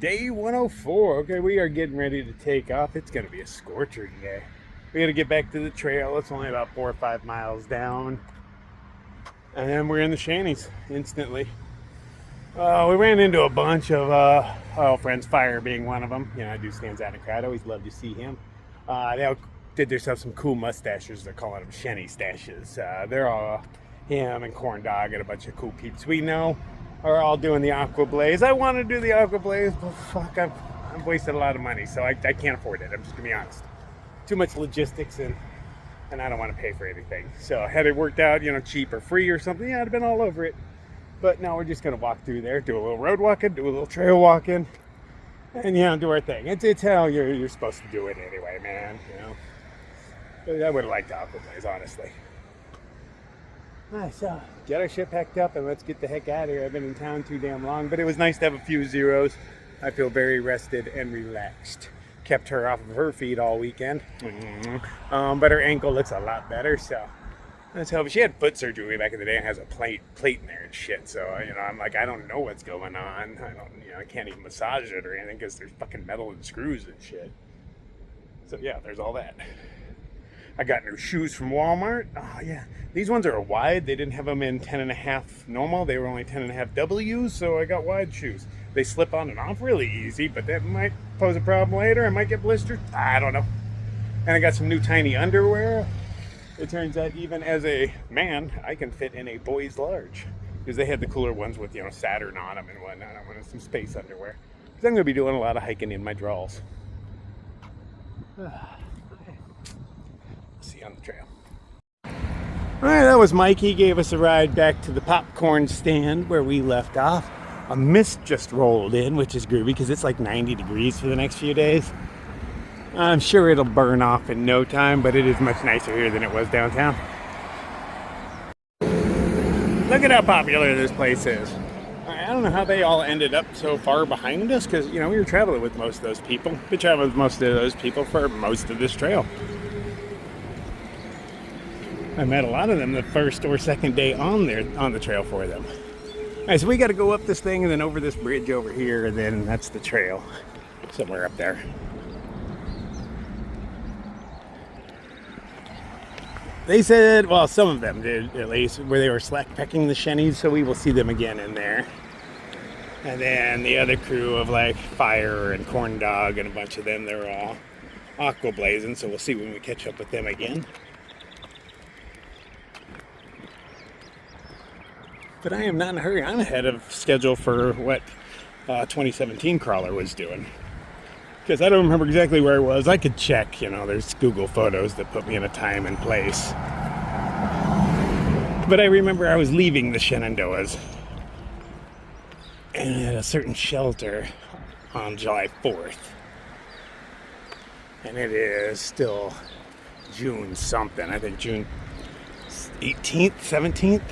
Day 104. Okay, we are getting ready to take off. It's going to be a scorcher today. We got to get back to the trail. It's only about 4 or 5 miles down. And then we're in the shanties instantly. We ran into a bunch of friends, Fire being one of them. You know, I do stands out in a crowd. I always love to see him. They all did themselves some cool mustaches. They're calling them Shenny stashes. They're all him and Corn Dog and a bunch of cool peeps we know are all doing the Aqua Blaze. I want to do the Aqua Blaze, but fuck, I've wasted a lot of money, so I can't afford it. I'm just gonna be honest. Too much logistics and I don't want to pay for anything. So had it worked out, you know, cheap or free or something, yeah, I'd have been all over it. But no, we're just gonna walk through there, do a little road walking, do a little trail walking, and do our thing. It's how you're supposed to do it anyway, man. You know, but I would have liked Aqua Blaze, honestly. Alright, so get our shit packed up and let's get the heck out of here. I've been in town too damn long, but it was nice to have a few zeros. I feel very rested and relaxed. Kept her off of her feet all weekend, but her ankle looks a lot better, so let's hope. She had foot surgery back in the day and has a plate in there and shit, so I'm like, I don't know what's going on. I can't even massage it or anything because there's fucking metal and screws and shit. So yeah, there's all that. I got new shoes from Walmart. Oh yeah, these ones are wide. They didn't have them in 10.5 normal. They were only 10.5 W's, so I got wide shoes. They slip on and off really easy, but that might pose a problem later. I might get blistered. I don't know. And I got some new tiny underwear. It turns out even as a man, I can fit in a boy's large. Because they had the cooler ones with, Saturn on them and whatnot. I wanted some space underwear. Because I'm going to be doing a lot of hiking in my drawers. See you on the trail. Alright, that was Mike. He gave us a ride back to the popcorn stand where we left off. A mist just rolled in, which is groovy because it's like 90 degrees for the next few days. I'm sure it'll burn off in no time, but it is much nicer here than it was downtown. Look at how popular this place is. I don't know how they all ended up so far behind us because, we were traveling with most of those people. We traveled with most of those people for most of this trail. I met a lot of them the first or second day on the trail for them. All right, so we got to go up this thing and then over this bridge over here, and then that's the trail somewhere up there. They said, well, some of them did at least, where they were slack pecking the shennies, so we will see them again in there. And then the other crew of like Fire and Corn Dog and a bunch of them, they're all aqua blazing, so we'll see when we catch up with them again. But I am not in a hurry. I'm ahead of schedule for what 2017 crawler was doing. Because I don't remember exactly where I was. I could check, there's Google Photos that put me in a time and place. But I remember I was leaving the Shenandoahs and at a certain shelter on July 4th. And it is still June something. I think June 18th, 17th.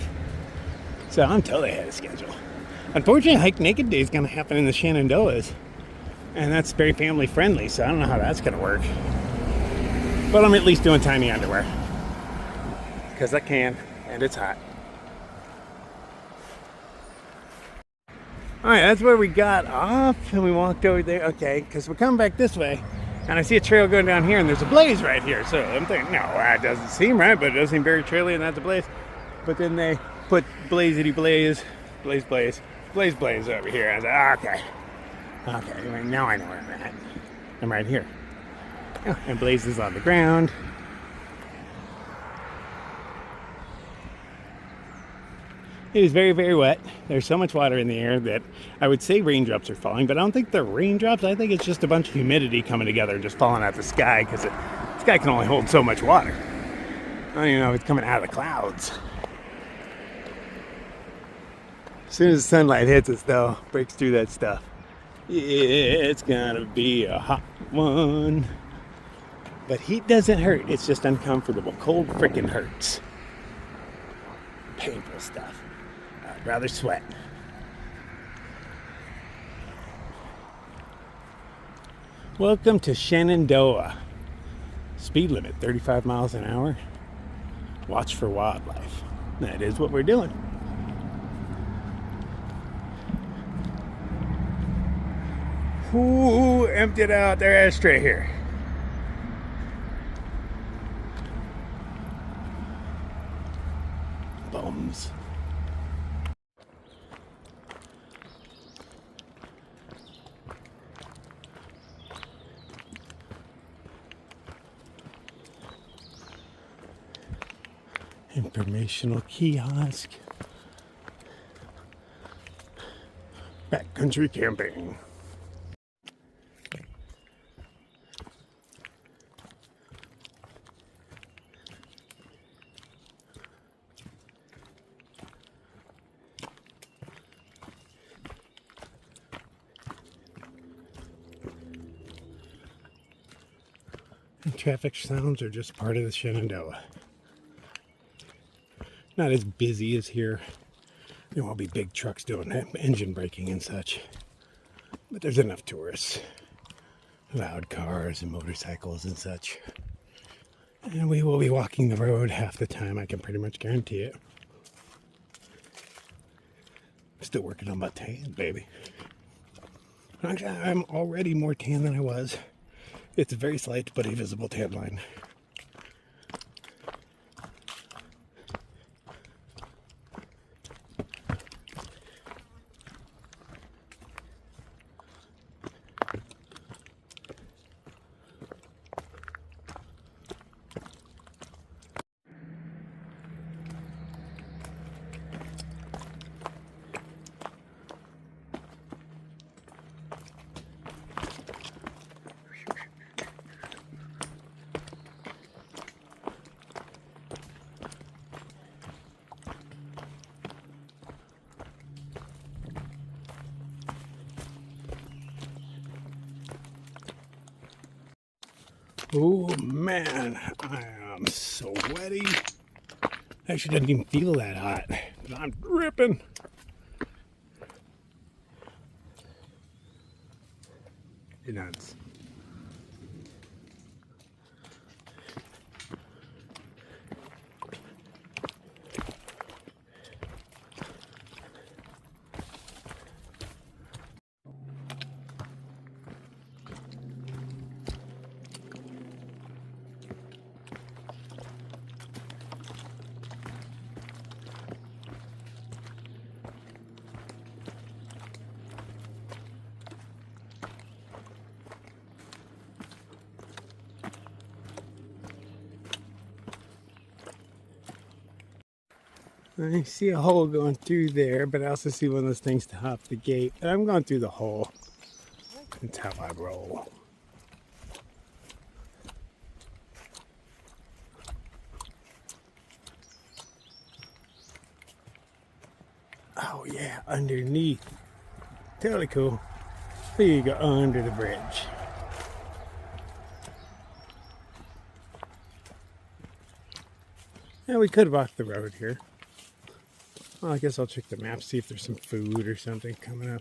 So I'm totally ahead of schedule. Unfortunately, Hike Naked Day is going to happen in the Shenandoahs. And that's very family friendly, so I don't know how that's going to work. But I'm at least doing tiny underwear. Because I can, and it's hot. Alright, that's where we got off, and we walked over there. Okay, because we're coming back this way, and I see a trail going down here, and there's a blaze right here. So I'm thinking, no, that doesn't seem right, but it does seem very traily, and that's a blaze. But then they put blazity blaze over here. I was like, okay, now I know where I'm at. I'm right here. Oh, and Blaze is on the ground. It is very, very wet. There's so much water in the air that I would say raindrops are falling, but I don't think they're raindrops. I think it's just a bunch of humidity coming together and just falling out the sky because the sky can only hold so much water. I don't even know if it's coming out of the clouds. As soon as the sunlight hits us, though, breaks through that stuff. Yeah, it's gonna be a hot one. But heat doesn't hurt, it's just uncomfortable. Cold freaking hurts. Painful stuff. I'd rather sweat. Welcome to Shenandoah. Speed limit 35 miles an hour. Watch for wildlife. That is what we're doing. Who emptied out their ashtray here? Bums. Informational kiosk. Backcountry camping. And traffic sounds are just part of the Shenandoah. Not as busy as here. There won't be big trucks doing engine braking and such. But there's enough tourists. Loud cars and motorcycles and such. And we will be walking the road half the time, I can pretty much guarantee it. Still working on my tan, baby. Actually, I'm already more tan than I was. It's a very slight but a visible tan line. Oh man, I am so sweaty. Actually, doesn't even feel that hot. I'm dripping. It nuts. I see a hole going through there, but I also see one of those things to hop the gate. And I'm going through the hole. That's how I roll. Oh yeah, underneath. Totally cool. There you go, under the bridge. Yeah, we could walk the road here. Well, I guess I'll check the map, see if there's some food or something coming up.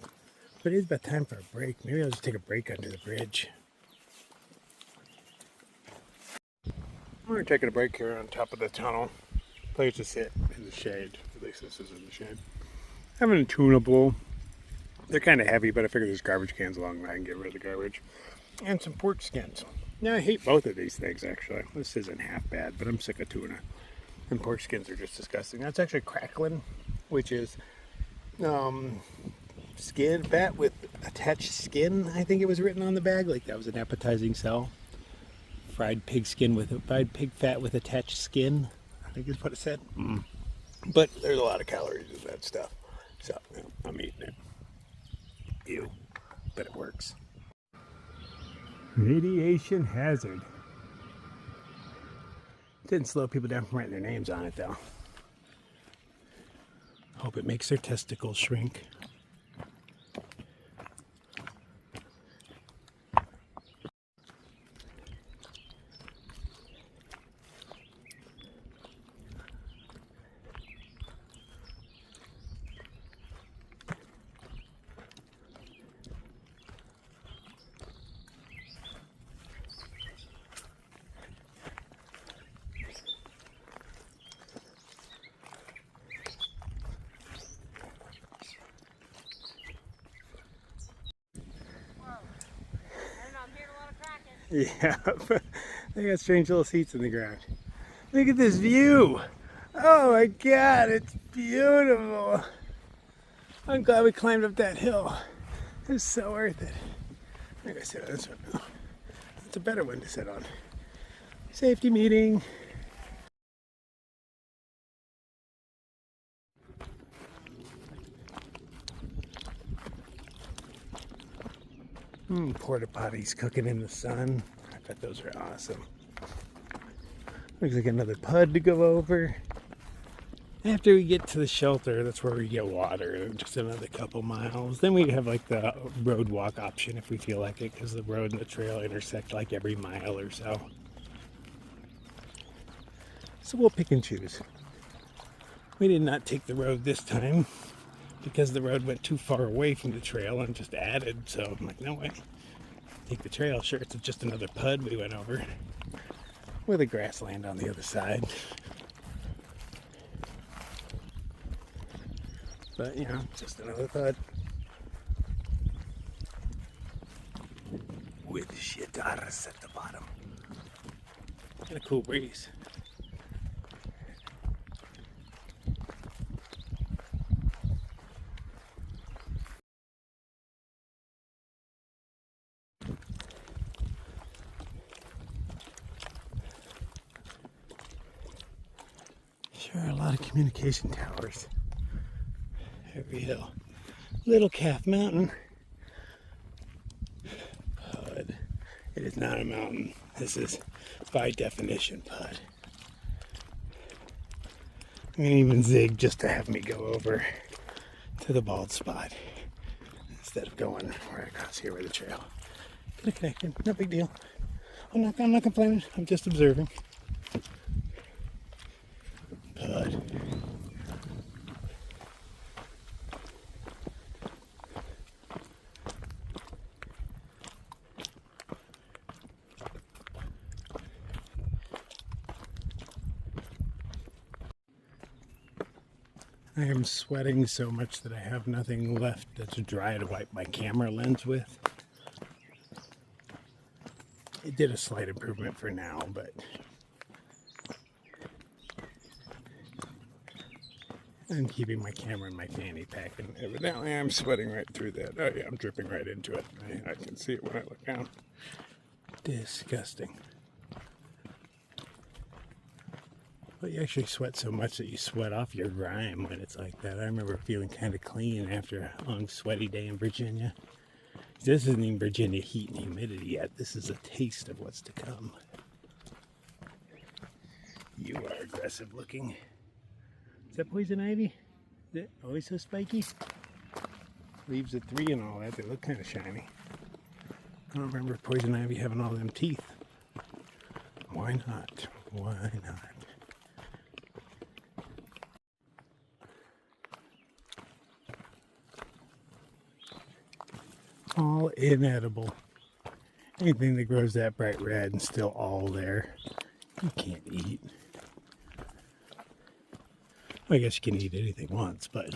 But it's about time for a break. Maybe I'll just take a break under the bridge. We're taking a break here on top of the tunnel. Place to sit in the shade. At least this is in the shade. Having a tuna bowl. They're kind of heavy, but I figure there's garbage cans along there. I can get rid of the garbage. And some pork skins. Now, I hate both of these things, actually. This isn't half bad, but I'm sick of tuna. And pork skins are just disgusting. That's actually crackling, which is skin, fat with attached skin, I think it was written on the bag. Like that was an appetizing sell. Fried pig fat with attached skin, I think is what it said. But there's a lot of calories in that stuff. So, I'm eating it. Ew. But it works. Radiation hazard. Didn't slow people down from writing their names on it, though. Hope it makes their testicles shrink. Yeah, they got strange little seats in the ground. Look at this view. Oh my God, it's beautiful. I'm glad we climbed up that hill. It's so worth it. I think I sit on this one now. It's a better one to sit on. Safety meeting. Porta potties cooking in the sun. I bet those are awesome. Looks like another PUD to go over. After we get to the shelter, that's where we get water, just another couple miles. Then we have like the road walk option if we feel like it, because the road and the trail intersect like every mile or so. So we'll pick and choose. We did not take the road this time because the road went too far away from the trail and just added. So I'm like, no way. Take the trail. Sure, it's just another PUD we went over with a grassland on the other side. But, you know, just another PUD. With shitars at the bottom. And a cool breeze. Sure, a lot of communication towers. Every hill. Little Calf Mountain. PUD. It is not a mountain. This is by definition PUD. I'm gonna even zig just to have me go over to the bald spot instead of going right across here with the trail. Could have connected, no big deal. I'm not complaining, I'm just observing. PUD. I am sweating so much that I have nothing left that's dry to wipe my camera lens with. It did a slight improvement for now, but I'm keeping my camera in my fanny pack, and evidently I'm sweating right through that. Oh yeah, I'm dripping right into it. I can see it when I look down. Disgusting. But you actually sweat so much that you sweat off your grime when it's like that. I remember feeling kind of clean after a long sweaty day in Virginia. This isn't even Virginia heat and humidity yet. This is a taste of what's to come. You are aggressive looking. Is that poison ivy? Is it always so spiky? Leaves at 3 and all that. They look kind of shiny. I don't remember poison ivy having all them teeth. Why not? Why not? All inedible. Anything that grows that bright red and still all there, you can't eat. Well, I guess you can eat anything once, but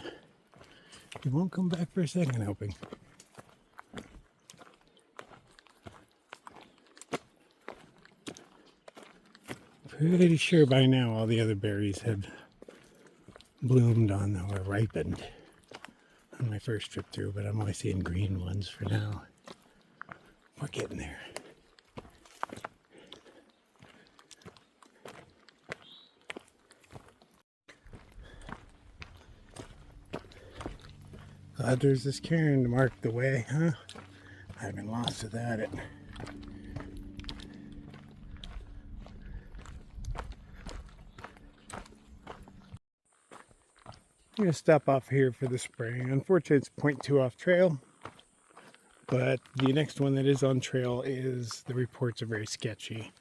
you won't come back for a second helping. Pretty sure by now all the other berries had bloomed on or ripened on my first trip through, but I'm only seeing green ones for now. We're getting there. Glad there's this cairn to mark the way, huh? I've been lost without it. I'm going to stop off here for the spraying. Unfortunately, it's 0.2 off trail, but the next one that is on trail is, the reports are very sketchy.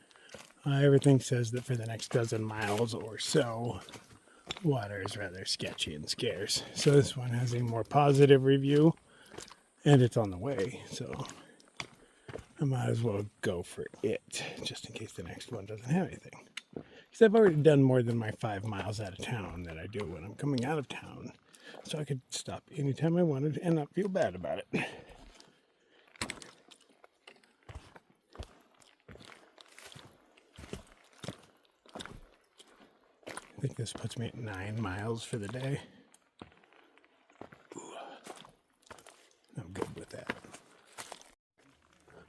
Everything says that for the next dozen miles or so, water is rather sketchy and scarce. So this one has a more positive review, and it's on the way, so I might as well go for it, just in case the next one doesn't have anything. Because I've already done more than my 5 miles out of town that I do when I'm coming out of town. So I could stop anytime I wanted and not feel bad about it. think this puts me at 9 miles for the day. Ooh, I'm good with that.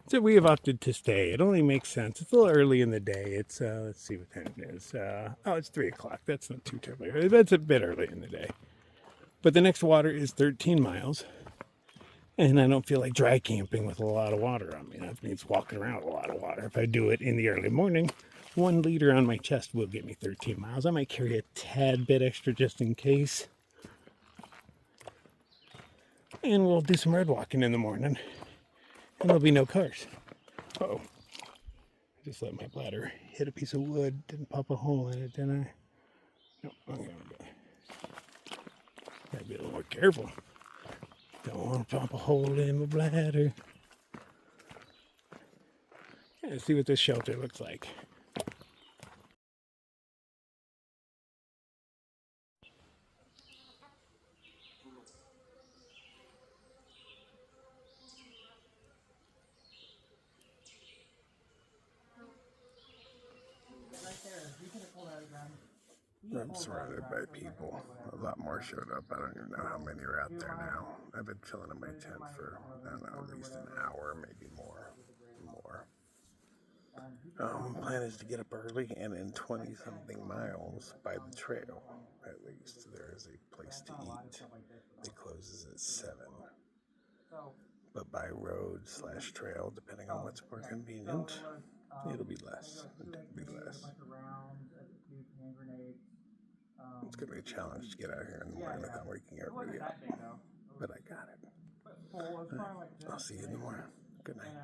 So we have opted to stay. It only makes sense. It's a little early in the day. It's, let's see what time it is. Oh, it's 3 o'clock. That's not too terribly early. That's a bit early in the day. But the next water is 13 miles. And I don't feel like dry camping with a lot of water on me. That means walking around with a lot of water. If I do it in the early morning, 1 liter on my chest will get me 13 miles. I might carry a tad bit extra just in case. And we'll do some road walking in the morning. And there'll be no cars. Uh-oh. I just let my bladder hit a piece of wood. Didn't pop a hole in it, didn't I? No, okay. Gotta be a little more careful. Don't want to pop a hole in my bladder. Yeah, let's see what this shelter looks like. I'm surrounded by people. A lot more showed up. I don't even know how many are out there now. I've been chilling in my tent for, I don't know, at least an hour, maybe more. Plan is to get up early, and in 20-something miles by the trail, at least, there is a place to eat. It closes at 7. But by road/trail, depending on what's more convenient, it'll be less. It's going to be a challenge to get out here in the morning without waking everybody up. But I got it. Right. I'll see you in the morning. Good night.